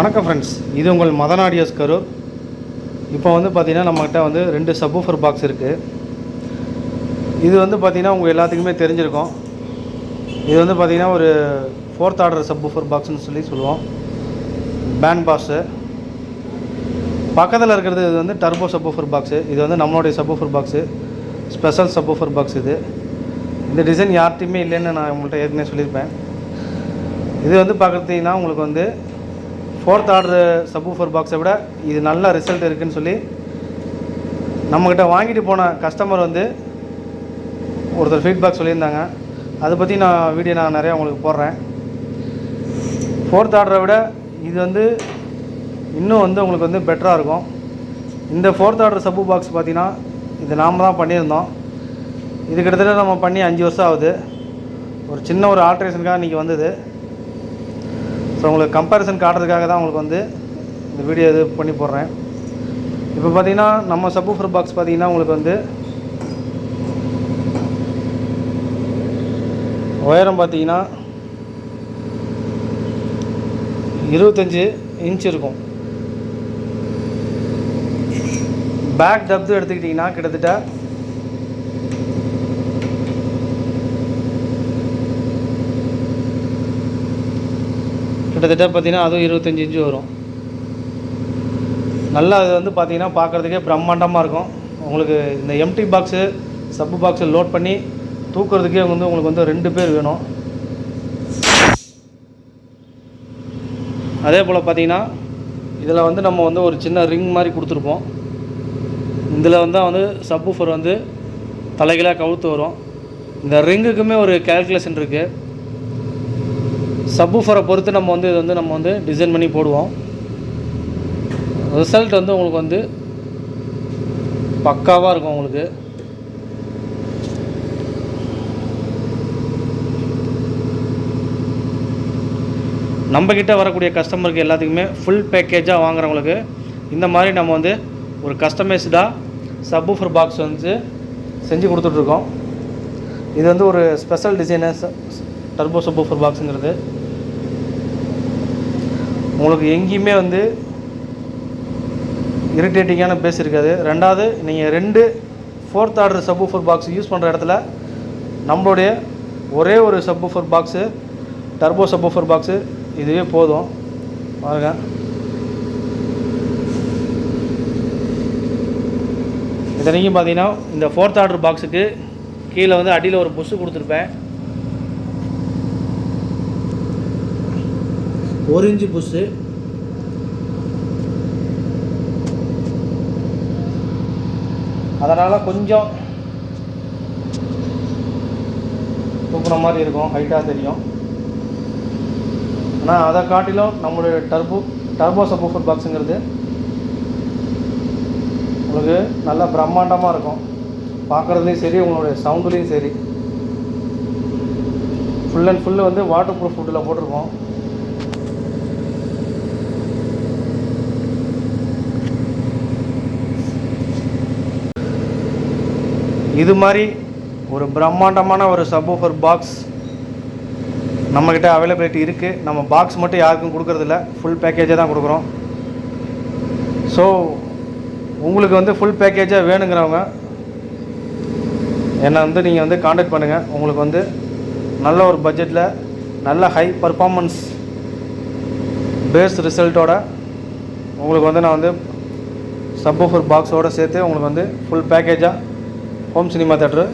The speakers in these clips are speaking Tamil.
வணக்கம் ஃப்ரெண்ட்ஸ், இது உங்கள் மதன் ஆடியோஸ் கரூர். இப்போ வந்து பார்த்திங்கன்னா நம்மகிட்ட வந்து 2 சப்வூஃபர் பாக்ஸ் இருக்குது. இது வந்து பார்த்திங்கன்னா உங்கள் எல்லாத்துக்குமே தெரிஞ்சிருக்கும். இது வந்து பார்த்திங்கன்னா ஒரு 4th ஆர்டர் சப்வூஃபர் பாக்ஸ்னு சொல்லுவோம். Band box. பக்கத்தில் இருக்கிறது இது வந்து டர்போ சப்வூஃபர் பாக்ஸு. இது வந்து நம்மளுடைய subwoofer box, special subwoofer box. இந்த டிசைன் யார்கிட்டையுமே இல்லைன்னு நான் உங்கள்கிட்ட ஏற்கனவே சொல்லியிருப்பேன். இது வந்து பார்க்குறதுனா உங்களுக்கு வந்து 4th ஆர்டர் சப்வூஃபர் பாக்ஸை விட இது நல்ல ரிசல்ட் இருக்குதுன்னு சொல்லி நம்மக்கிட்ட வாங்கிட்டு போன கஸ்டமர் வந்து ஒருத்தர் ஃபீட்பேக் சொல்லியிருந்தாங்க. அதை பற்றி வீடியோ நான் நிறையா உங்களுக்கு போடுறேன். 4th ஆர்டரை விட இது வந்து இன்னும் வந்து உங்களுக்கு வந்து பெட்டராக இருக்கும். இந்த 4th ஆர்டர் சப்பு பாக்ஸ் பார்த்திங்கன்னா இது நாம் தான் பண்ணியிருந்தோம். இது கிட்டத்தட்ட நம்ம பண்ணி 5 வருஷம் ஆகுது. ஒரு சின்ன ஒரு ஆல்ட்ரேஷனுக்காக இன்றைக்கி வந்தது. ஸோ உங்களுக்கு கம்பேரிசன் காட்டுறதுக்காக தான் உங்களுக்கு வந்து இந்த வீடியோ இது பண்ணி போடுறேன். இப்போ பார்த்திங்கன்னா நம்ம சப்வூஃபர் பாக்ஸ் பார்த்திங்கன்னா உங்களுக்கு வந்து உயரம் பார்த்திங்கன்னா 25 இன்ச் இருக்கும். பேக் டெப்த் எடுத்துக்கிட்டிங்கன்னா கிட்டத்தட்ட பார்த்திங்கன்னா அதுவும் 25 இன்ச்சு வரும். நல்லா அது வந்து பார்த்திங்கன்னா பார்க்குறதுக்கே பிரம்மாண்டமாக இருக்கும். உங்களுக்கு இந்த எம்டி பாக்ஸு சப்பு பாக்ஸை லோட் பண்ணி தூக்குறதுக்கே வந்து உங்களுக்கு வந்து 2 பேர் வேணும். அதே போல் பார்த்திங்கன்னா இதில் வந்து நம்ம வந்து ஒரு சின்ன ரிங் மாதிரி கொடுத்துருப்போம். இதில் வந்து சப்வூஃபர் வந்து தலைகளாக கவுத்து வரும். இந்த ரிங்குக்குமே ஒரு கேல்குலேஷன் இருக்குது. சப்வூஃபரை பொறுத்து நம்ம வந்து டிசைன் பண்ணி போடுவோம். ரிசல்ட் வந்து உங்களுக்கு வந்து பக்காவாக இருக்கும். உங்களுக்கு நம்மக்கிட்ட வரக்கூடிய கஸ்டமருக்கு எல்லாத்துக்குமே ஃபுல் பேக்கேஜாக வாங்குறவங்களுக்கு இந்த மாதிரி நம்ம வந்து ஒரு கஸ்டமைஸ்டாக சப்வூஃபர் பாக்ஸ் வந்து செஞ்சு கொடுத்துட்ருக்கோம். இது வந்து ஒரு ஸ்பெஷல் டிசைனர் டர்போ சப்வூஃபர் பாக்ஸுங்கிறது உங்களுக்கு எங்கேயுமே வந்து இரிட்டேட்டிங்கான பேஸ் இருக்காது. ரெண்டாவது நீங்கள் 2 4th order subwoofer box use பண்ணுற இடத்துல நம்மளுடைய ஒரே ஒரு subwoofer box turbo subwoofer box இதுவே போதும். பாருங்கள், இத்தனைக்கும் பார்த்தீங்கன்னா இந்த 4th ஆர்டர் பாக்ஸுக்கு கீழே வந்து அடியில் ஒரு புஷ் கொடுத்துருப்பேன். 1 இன்ச்சு புஷ்ஷு. அதனால் கொஞ்சம் தூக்குற மாதிரி இருக்கும், ஹைட்டாக தெரியும். ஆனால் அதை காட்டிலும் நம்மளுடைய டர்போ சப்வூஃபர் பாக்ஸுங்கிறது உங்களுக்கு நல்லா பிரம்மாண்டமாக இருக்கும். பார்க்குறதுலேயும் சரி, உங்களுடைய சவுண்டுலேயும் சரி. ஃபுல் அண்ட் ஃபுல்லு வந்து வாட்டர் ப்ரூஃப் ஃபுட்டில் போட்டிருக்கோம். இது மாதிரி ஒரு பிரம்மாண்டமான ஒரு சப்வூஃபர் பாக்ஸ் நம்மக்கிட்ட அவைலபிலிட்டி இருக்குது. நம்ம பாக்ஸ் மட்டும் யாருக்கும் கொடுக்குறதில்ல, ஃபுல் பேக்கேஜாக தான் கொடுக்குறோம். ஸோ உங்களுக்கு வந்து ஃபுல் பேக்கேஜாக வேணுங்கிறவங்க என்னை வந்து நீங்கள் வந்து காண்டாக்ட் பண்ணுங்கள். உங்களுக்கு வந்து நல்ல ஒரு பட்ஜெட்டில் நல்ல ஹை பர்ஃபார்மன்ஸ் பேஸ் ரிசல்ட்டோட உங்களுக்கு வந்து நான் வந்து சப்வூஃபர் பாக்ஸோடு சேர்த்து உங்களுக்கு வந்து ஃபுல் பேக்கேஜாக ஹோம் சினிமா தேட்டரு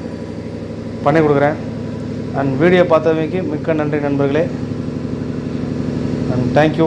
பண்ணி கொடுக்குறேன். அண்ட் வீடியோ பார்த்தவங்களுக்கு மிக்க நன்றி நண்பர்களே. And thank you.